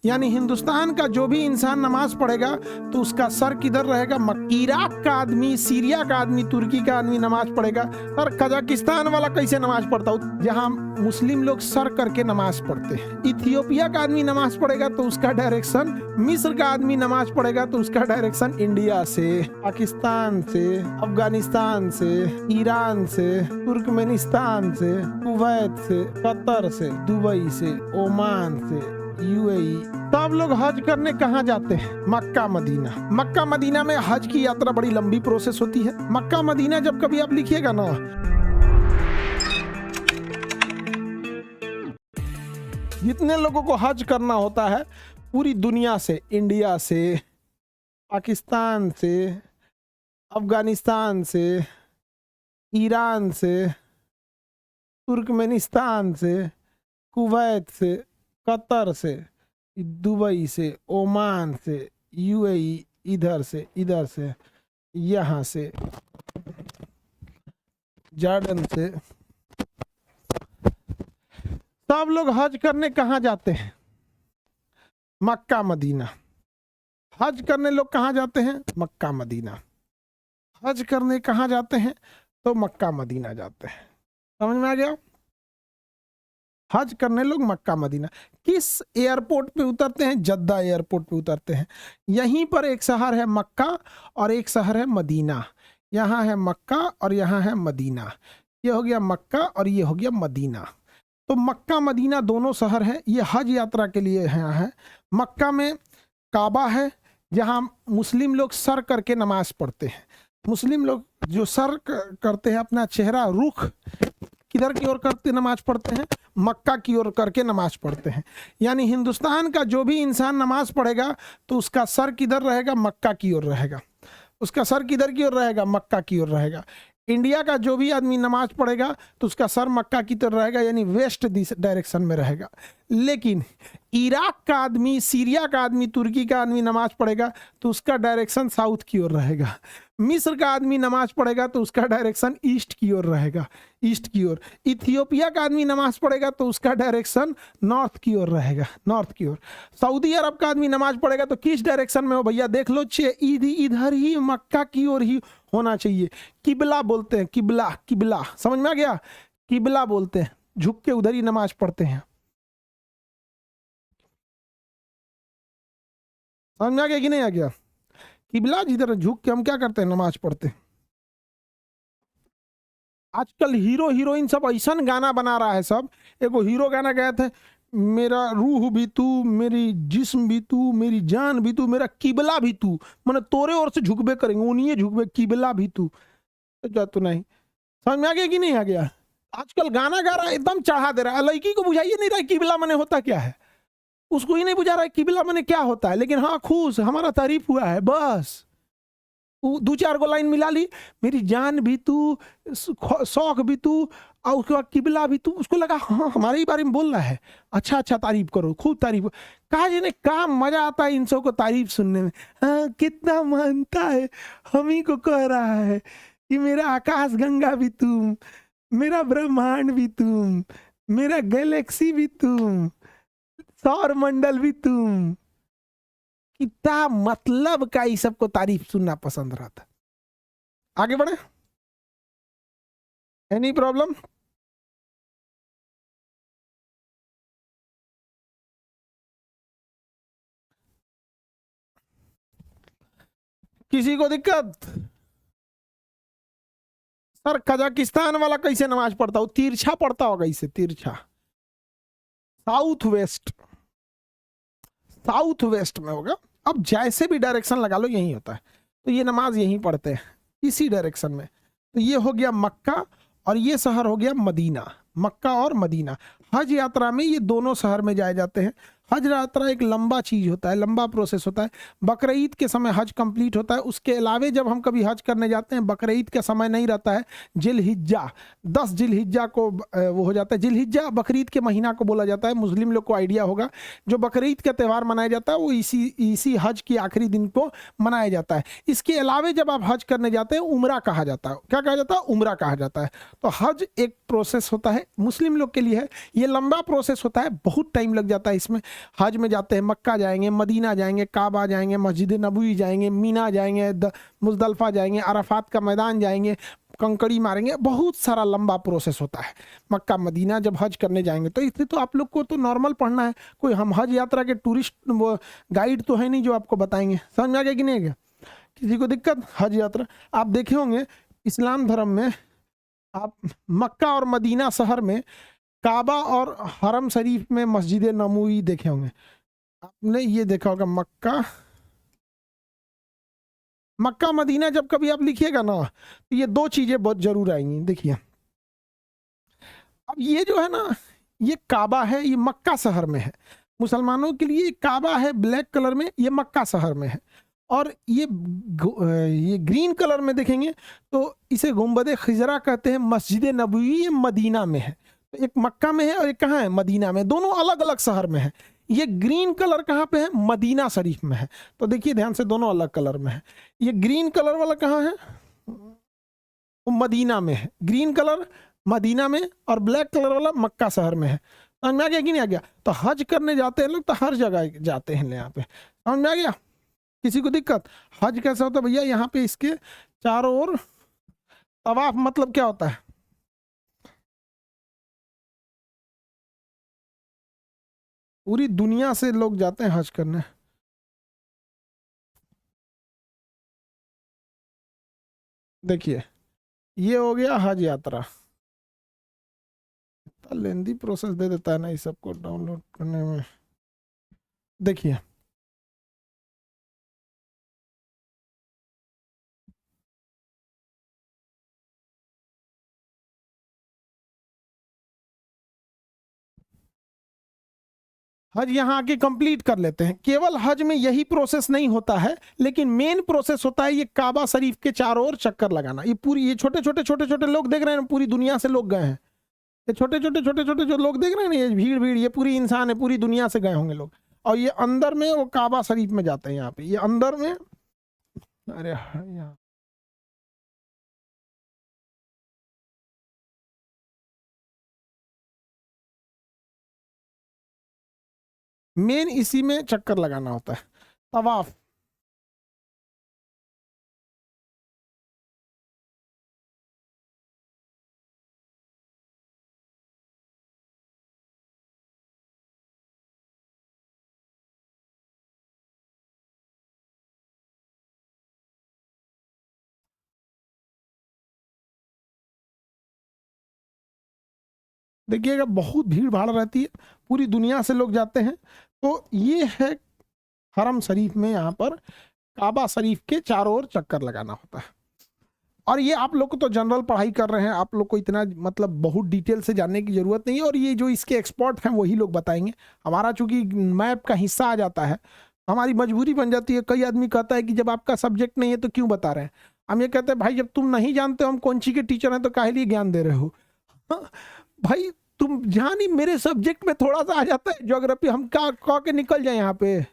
यानी हिंदुस्तान का जो भी इंसान नमाज पढ़ेगा तो उसका सर किधर रहेगा? इराक का आदमी, सीरिया का आदमी, तुर्की का आदमी नमाज पढ़ेगा। सर कजाकिस्तान वाला कैसे नमाज पढ़ता हो जहां मुस्लिम लोग सर करके नमाज पढ़ते हैं। इथियोपिया का आदमी नमाज पढ़ेगा तो उसका डायरेक्शन, मिस्र का आदमी नमाज पढ़ेगा तो उसका डायरेक्शन इंडिया से, पाकिस्तान से, अफगानिस्तान से, ईरान से, तुर्कमेनिस्तान से, कुवैत से, कतर से, दुबई से, ओमान से, यूएई। सब लोग हज करने कहाँ जाते हैं? Mecca Medina. मक्का मदीना में हज की यात्रा बड़ी लंबी प्रोसेस होती है। मक्का मदीना जब कभी आप लिखिएगा ना, जितने लोगों को हज करना होता है पूरी दुनिया से, इंडिया से, पाकिस्तान से, अफगानिस्तान से, ईरान से, तुर्कमेनिस्तान से, कुवैत से, कतर से, दुबई से, ओमान से, यूएई, इधर से, यहाँ से, जॉर्डन से, सब लोग हज करने कहाँ जाते हैं? Mecca Medina. हज करने लोग कहाँ जाते हैं? Mecca Medina. हज करने कहाँ जाते हैं? तो मक्का मदीना जाते हैं। समझ में आ गया? हज करने लोग मक्का मदीना। किस एयरपोर्ट पे उतरते हैं? जद्दा एयरपोर्ट पे उतरते हैं। यहीं पर एक शहर है मक्का और एक शहर है मदीना। यहाँ है मक्का और यहाँ है मदीना। ये हो गया मक्का और ये हो गया मदीना। तो मक्का मदीना दोनों शहर हैं। ये हज यात्रा के लिए यहाँ है। मक्का में काबा है जहाँ मुस्लिम लोग सर करके नमाज पढ़ते हैं। मुस्लिम लोग जो सर करते हैं, अपना चेहरा रुख किधर की ओर करते नमाज पढ़ते हैं? मक्का की ओर करके नमाज पढ़ते हैं। यानी हिंदुस्तान का जो भी इंसान नमाज पढ़ेगा तो उसका सर किधर रहेगा? मक्का की ओर रहेगा। उसका सर किधर की ओर रहेगा? मक्का की ओर रहेगा। इंडिया का जो भी आदमी नमाज पढ़ेगा तो उसका सर मक्का की तरफ रहेगा, यानी वेस्ट डायरेक्शन में रहेगा। लेकिन इराक का आदमी, सीरिया का आदमी, तुर्की का आदमी नमाज पढ़ेगा तो उसका डायरेक्शन साउथ की ओर रहेगा। मिस्र का आदमी नमाज पढ़ेगा तो उसका डायरेक्शन ईस्ट की ओर रहेगा, ईस्ट की ओर। इथियोपिया का आदमी नमाज पढ़ेगा तो उसका डायरेक्शन नॉर्थ की ओर रहेगा, नॉर्थ की ओर। सऊदी अरब का आदमी नमाज पढ़ेगा तो किस डायरेक्शन में हो भैया? देख लो, इधर ही मक्का की ओर ही होना चाहिए। किबला बोलते हैं, किबला, किबला। समझ में आ गया? किबला बोलते हैं, झुक के उधर ही नमाज पढ़ते हैं। समझ में आ गया कि नहीं आ गया? किबला जिधर झुक के हम क्या करते हैं? नमाज पढ़ते हैं। आजकल हीरो हीरोइन सब ऐसा गाना बना रहा है। सब एगो हीरो गाना गए थे, मेरा रूह भी तू, मेरी जिस्म भी तू, मेरी जान भी तू, मेरा किबला भी तू। मैंने तोरे ओर से झुकबे करेंगे, उन्हीं झुकबे, किबला भी तू। जा तो नहीं समझ में आ गया कि नहीं आ गया? आजकल गाना गा रहा है, एकदम चढ़ा दे रहा है। लड़की को बुझाइए नहीं रहा है किबला मने होता क्या है, उसको ही नहीं बुझा रहा है किबला मने क्या होता है। लेकिन हाँ, खुश, हमारा तारीफ हुआ है बस। दो चार गो लाइन मिला ली, मेरी जान भी तू, शौक भी तू, और उसके बाद किबला भी तू। उसको लगा हाँ हमारे ही बारे में बोल रहा है, अच्छा अच्छा तारीफ करो, खूब तारीफ। कहा जिन्हें क्या मजा आता है इन सब को तारीफ सुनने में। हाँ कितना मानता है, हम ही को कह रहा है कि मेरा आकाश गंगा भी तुम, मेरा ब्रह्मांड भी तुम, मेरा गैलेक्सी भी तुम, सौर मंडल भी तुम। कितना मतलब का ये सबको तारीफ सुनना पसंद रहा था। आगे बढ़े, एनी प्रॉब्लम? किसी को दिक्कत? सर कजाकिस्तान वाला कैसे नमाज पढ़ता हो? तिरछा पढ़ता होगा, इसे तिरछा। साउथ वेस्ट, साउथ वेस्ट में होगा। अब जैसे भी डायरेक्शन लगा लो यही होता है। तो ये नमाज यहीं पढ़ते हैं, इसी डायरेक्शन में। तो ये हो गया मक्का और ये शहर हो गया मदीना। मक्का और मदीना। हज यात्रा में ये दोनों शहर में जाए जाते हैं। हज यात्रा एक लंबा चीज़ होता है, लंबा प्रोसेस होता है। बकरीद के समय हज कंप्लीट होता है। उसके अलावे जब हम कभी हज करने जाते हैं, बकरीद का समय नहीं रहता है। जिलहिज्जा, 10 जिलहिज्जा को वो हो जाता है। जिलहिज्जा बकरीद के महीना को बोला जाता है। मुस्लिम लोग को आइडिया होगा, जो बकरीद का त्यौहार मनाया जाता है वो इसी हज के आखिरी दिन को मनाया जाता है। इसके अलावे जब आप हज करने जाते हैं, उम्रा कहा जाता है। क्या कहा जाता है? उम्रा कहा जाता है। तो हज एक प्रोसेस होता है, मुस्लिम लोग के लिए है। ये लंबा प्रोसेस होता है, बहुत टाइम लग जाता है इसमें। हज में जाते हैं, मक्का जाएंगे, मदीना जाएंगे, काबा जाएंगे, मस्जिद नबवी जाएंगे, मीना जाएंगे, मुजदलफा जाएंगे, अराफात का मैदान जाएंगे, कंकड़ी मारेंगे, बहुत सारा लंबा प्रोसेस होता है। मक्का मदीना जब हज करने जाएंगे तो इसलिए तो आप लोग को तो नॉर्मल पढ़ना है, कोई हम हज यात्रा के टूरिस्ट गाइड तो है नहीं जो आपको बताएंगे। समझ में आ गया कि नहीं गया? किसी को दिक्कत? हज यात्रा आप देखे होंगे इस्लाम धर्म में, आप मक्का और मदीना शहर में काबा और हरम शरीफ में मस्जिद नबवी देखे होंगे। आपने ये देखा होगा मक्का मदीना जब कभी आप लिखिएगा ना तो ये दो चीजें बहुत जरूर आएंगी। देखिए अब ये जो है ना, ये काबा है, ये मक्का शहर में है। मुसलमानों के लिए काबा है ब्लैक कलर में, ये मक्का शहर में है। और ये ग्रीन कलर में देखेंगे तो इसे गुंबद खिजरा कहते हैं। मस्जिद नबवी ये मदीना में है, तो एक मक्का में है और एक कहाँ है? मदीना में। दोनों अलग अलग शहर में है। ये ग्रीन कलर कहाँ पे है? मदीना शरीफ में है। तो देखिए ध्यान से, दोनों अलग कलर में है। ये ग्रीन कलर वाला कहाँ है? वो मदीना में है। ग्रीन कलर मदीना में और ब्लैक कलर वाला मक्का शहर में है। समझ में आ गया कि नहीं आ गया? तो हज करने जाते हैं लोग तो हर जगह जाते हैं यहाँ पे। समझ में आ गया? किसी को दिक्कत? हज कैसा होता है भैया? यहाँ पे इसके चारों ओर तवाफ मतलब क्या होता है? पूरी दुनिया से लोग जाते हैं हज करने। देखिए ये हो गया हज यात्रा। लेंदी प्रोसेस दे देता है ना इस सबको डाउनलोड करने में। देखिए हज यहाँ आके कंप्लीट कर लेते हैं। केवल हज में यही प्रोसेस नहीं होता है, लेकिन मेन प्रोसेस होता है ये काबा शरीफ के चारों ओर चक्कर लगाना। ये पूरी, ये छोटे छोटे छोटे छोटे लोग देख रहे हैं, पूरी दुनिया से लोग गए हैं। ये छोटे छोटे छोटे छोटे जो लोग देख रहे हैं ना, ये भीड़ भीड़, ये पूरी इंसान है, पूरी दुनिया से गए होंगे लोग। और ये अंदर में वो काबा शरीफ में जाते हैं। यहाँ पे ये अंदर में, अरे यहाँ मेन इसी में चक्कर लगाना होता है, तवाफ। देखिएगा बहुत भीड़ भाड़ रहती है, पूरी दुनिया से लोग जाते हैं। तो ये है हरम शरीफ में, यहाँ पर काबा शरीफ के चारों ओर चक्कर लगाना होता है। और ये आप लोग को तो जनरल पढ़ाई कर रहे हैं, आप लोग को इतना मतलब बहुत डिटेल से जानने की जरूरत नहीं है। और ये जो इसके एक्सपर्ट हैं वही लोग बताएंगे। हमारा चूंकि मैप का हिस्सा आ जाता है, हमारी मजबूरी बन जाती है। कई आदमी कहता है कि जब आपका सब्जेक्ट नहीं है तो क्यों बता रहे हैं। हम ये कहते हैं भाई जब तुम नहीं जानते हो हम कौन सी के टीचर हैं तो काहे लिए ज्ञान दे रहे हो? हाँ, भाई तुम जान ही, मेरे सब्जेक्ट में थोड़ा सा आ जाता है ज्योग्राफी, हम क्या कह के निकल जाए यहाँ पे।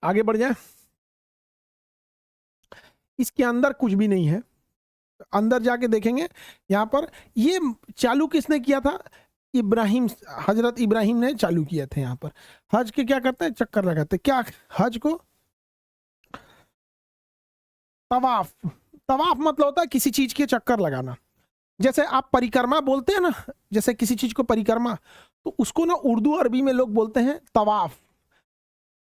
आगे बढ़ जाए। इसके अंदर कुछ भी नहीं है, अंदर जाके देखेंगे। यहाँ पर ये चालू किसने किया था? इब्राहिम, हजरत इब्राहिम ने चालू किए थे। यहाँ पर हज के क्या करते हैं? चक्कर लगाते हैं। क्या हज को? तवाफ। तवाफ मतलब होता है किसी चीज के चक्कर लगाना। जैसे आप परिक्रमा बोलते हैं ना, जैसे किसी चीज को परिक्रमा, तो उसको ना उर्दू अरबी में लोग बोलते हैं तवाफ।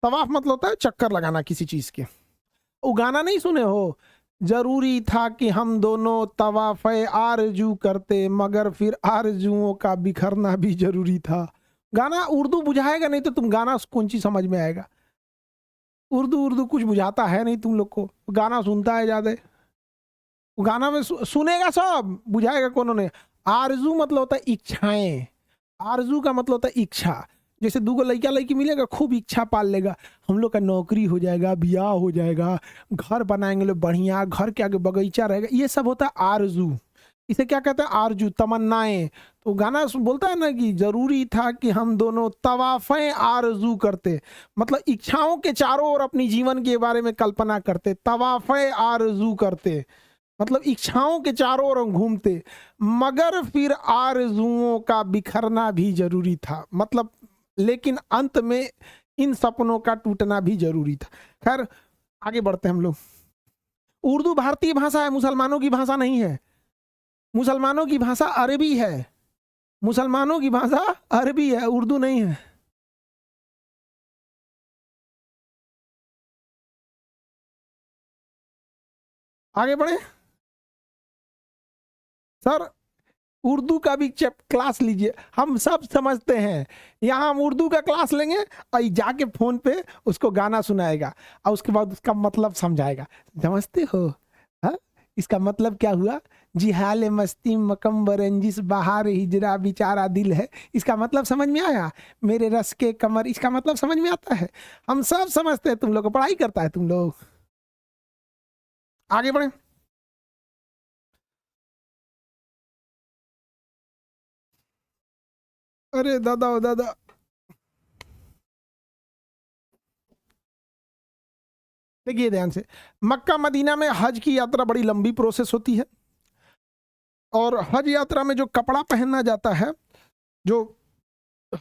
तवाफ मतलब होता है चक्कर लगाना किसी चीज के। वो गाना नहीं सुने हो? जरूरी था कि हम दोनों तवाफ आरजू करते, मगर फिर आरजुओं का बिखरना भी जरूरी था। गाना उर्दू बुझाएगा नहीं तो तुम गाना कौन चीज समझ में आएगा? उर्दू उर्दू कुछ बुझाता है नहीं तुम लोग को, गाना सुनता है ज्यादा। गाना में सुनेगा सब, बुझाएगा कौन ने? आरजू मतलब होता है इच्छाएं। आरजू का मतलब होता है इच्छा। जैसे दूगो लड़का लड़की मिलेगा, खूब इच्छा पाल लेगा, हम लोग का नौकरी हो जाएगा, ब्याह हो जाएगा, घर बनाएंगे लोग बढ़िया, घर के आगे बगीचा रहेगा, ये सब होता है आरजू। इसे क्या कहते हैं? आरजू, तमन्नाएं। तो गाना बोलता है ना कि जरूरी था कि हम दोनों तवाफ़ें आरजू करते, मतलब इच्छाओं के चारों ओर अपनी जीवन के बारे में कल्पना करते, तवाफ़ें आरजू करते। मतलब इच्छाओं के चारों ओर हम घूमते, मगर फिर आरज़ुओं का बिखरना भी जरूरी था। मतलब लेकिन अंत में इन सपनों का टूटना भी जरूरी था। खैर आगे बढ़ते हैं हम लोग। उर्दू भारतीय भाषा है, मुसलमानों की भाषा नहीं है। मुसलमानों की भाषा अरबी है, मुसलमानों की भाषा अरबी है, उर्दू नहीं है। आगे बढ़े सर, उर्दू का भी क्लास लीजिए, हम सब समझते हैं। यहाँ हम उर्दू का क्लास लेंगे और जाके फोन पे उसको गाना सुनाएगा और उसके बाद उसका मतलब समझाएगा। समझते हो? हाँ, इसका मतलब क्या हुआ? जिहाल मस्ती मकम बरंजिश बहार हिजरा बेचारा दिल है, इसका मतलब समझ में आया? मेरे रस के कमर, इसका मतलब समझ में आता है? हम सब समझते हैं, तुम लोग को पढ़ाई करता है तुम लोग। आगे बढ़े। अरे दादा ओ दादा, देखिए ध्यान से, मक्का मदीना में हज की यात्रा बड़ी लंबी प्रोसेस होती है। और हज यात्रा में जो कपड़ा पहनना जाता है, जो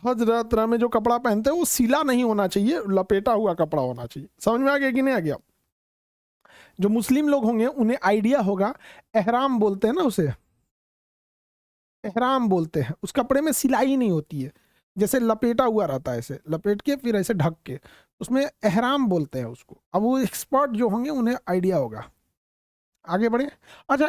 हज यात्रा में जो कपड़ा पहनते हैं वो सिला नहीं होना चाहिए, लपेटा हुआ कपड़ा होना चाहिए। समझ में आ गया कि नहीं आ गया? जो मुस्लिम लोग होंगे उन्हें आइडिया होगा, एहराम बोलते हैं ना उसे, एहराम बोलते हैं। उस कपड़े में सिलाई नहीं होती है, जैसे लपेटा हुआ रहता है, ऐसे लपेट के फिर ऐसे ढक के, उसमें एहराम बोलते हैं उसको। अब वो एक्सपर्ट जो होंगे उन्हें आइडिया होगा। आगे बढ़े। अच्छा,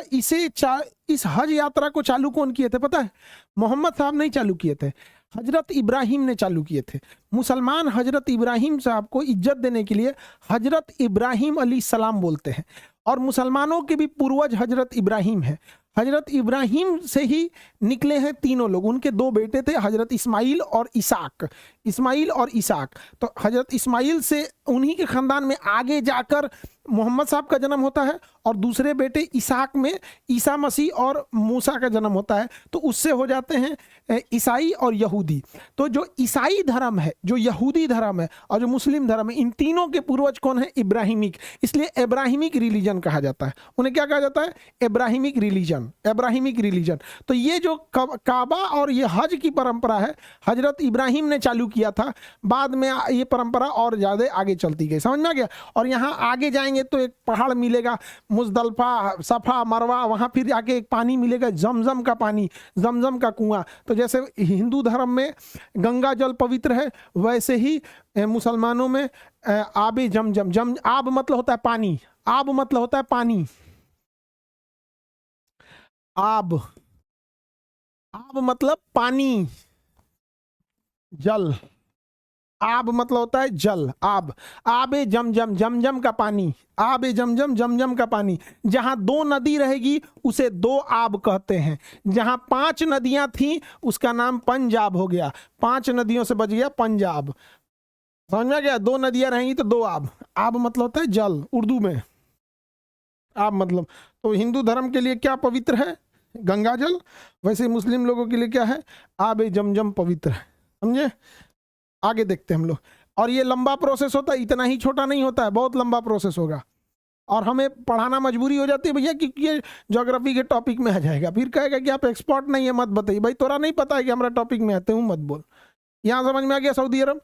इस हज यात्रा को चालू कौन किए थे पता है? मोहम्मद साहब नहीं चालू किए थे, हजरत इब्राहिम ने चालू किए थे। मुसलमान हजरत इब्राहिम साहब को इज्जत देने के लिए हजरत इब्राहिम अली सलाम बोलते हैं, और मुसलमानों के भी पूर्वज हजरत इब्राहिम है। हजरत इब्राहिम से ही निकले हैं तीनों लोग। उनके दो बेटे थे, हजरत इस्माइल और इसाक, इस्माइल और इसाक। तो हजरत इस्माइल से, उन्हीं के खानदान में आगे जाकर मोहम्मद साहब का जन्म होता है, और दूसरे बेटे इसाक में ईसा मसीह और मूसा का जन्म होता है। तो उससे हो जाते हैं ईसाई और यहूदी। तो जो ईसाई धर्म है, जो यहूदी धर्म है और जो मुस्लिम धर्म है, इन तीनों के पूर्वज कौन है? इब्राहिमिक। इसलिए इब्राहिमिक रिलीजन कहा जाता है उन्हें। क्या कहा जाता है? Abrahamic religion, Abrahamic religion. तो ये जो काबा और ये हज की परंपरा है, हजरत इब्राहिम ने चालू किया था। बाद में ये परंपरा और ज़्यादा आगे चलती गई। समझ में आ गया? और यहाँ आगे जाएंगे तो एक पहाड़ मिलेगा, मुजदलफा, सफ़ा, मरवा, वहाँ फिर आके एक पानी मिलेगा, जमजम का पानी, जमजम का कुआं। तो जैसे हिंदू धर्म में गंगा जल पवित्र है, वैसे ही मुसलमानों में आबे जमजम, जम आब मतलब होता है पानी, आब मतलब होता है पानी, आब, आब मतलब पानी, जल। आब मतलब होता है जल, आब, आबे जमजम, जमजम का पानी, आबे जमजम, जमजम का पानी। जहां दो नदी रहेगी उसे दो आब कहते हैं। जहां 5 नदियां थी उसका नाम पंजाब हो गया, 5 नदियों से बच गया पंजाब। समझ में आ गया? 2 नदियां रहेंगी तो 2 आब। आब मतलब होता है जल उर्दू में, आब मतलब। तो हिंदू धर्म के लिए क्या पवित्र है? गंगा जल। वैसे मुस्लिम लोगों के लिए क्या है? आबे जमजम पवित्र है। समझे? आगे देखते हैं हम लोग। और ये लंबा प्रोसेस होता है, इतना ही छोटा नहीं होता है, बहुत लंबा प्रोसेस होगा। और हमें पढ़ाना मजबूरी हो जाती है भैया, क्योंकि ये ज्योग्राफी के टॉपिक में आ जाएगा, फिर कहेगा कि आप एक्सपर्ट नहीं है, मत बताइए। भाई तोरा नहीं पता है कि हमारा टॉपिक में आते हूँ, मत बोल। यहाँ समझ में आ गया? सऊदी अरब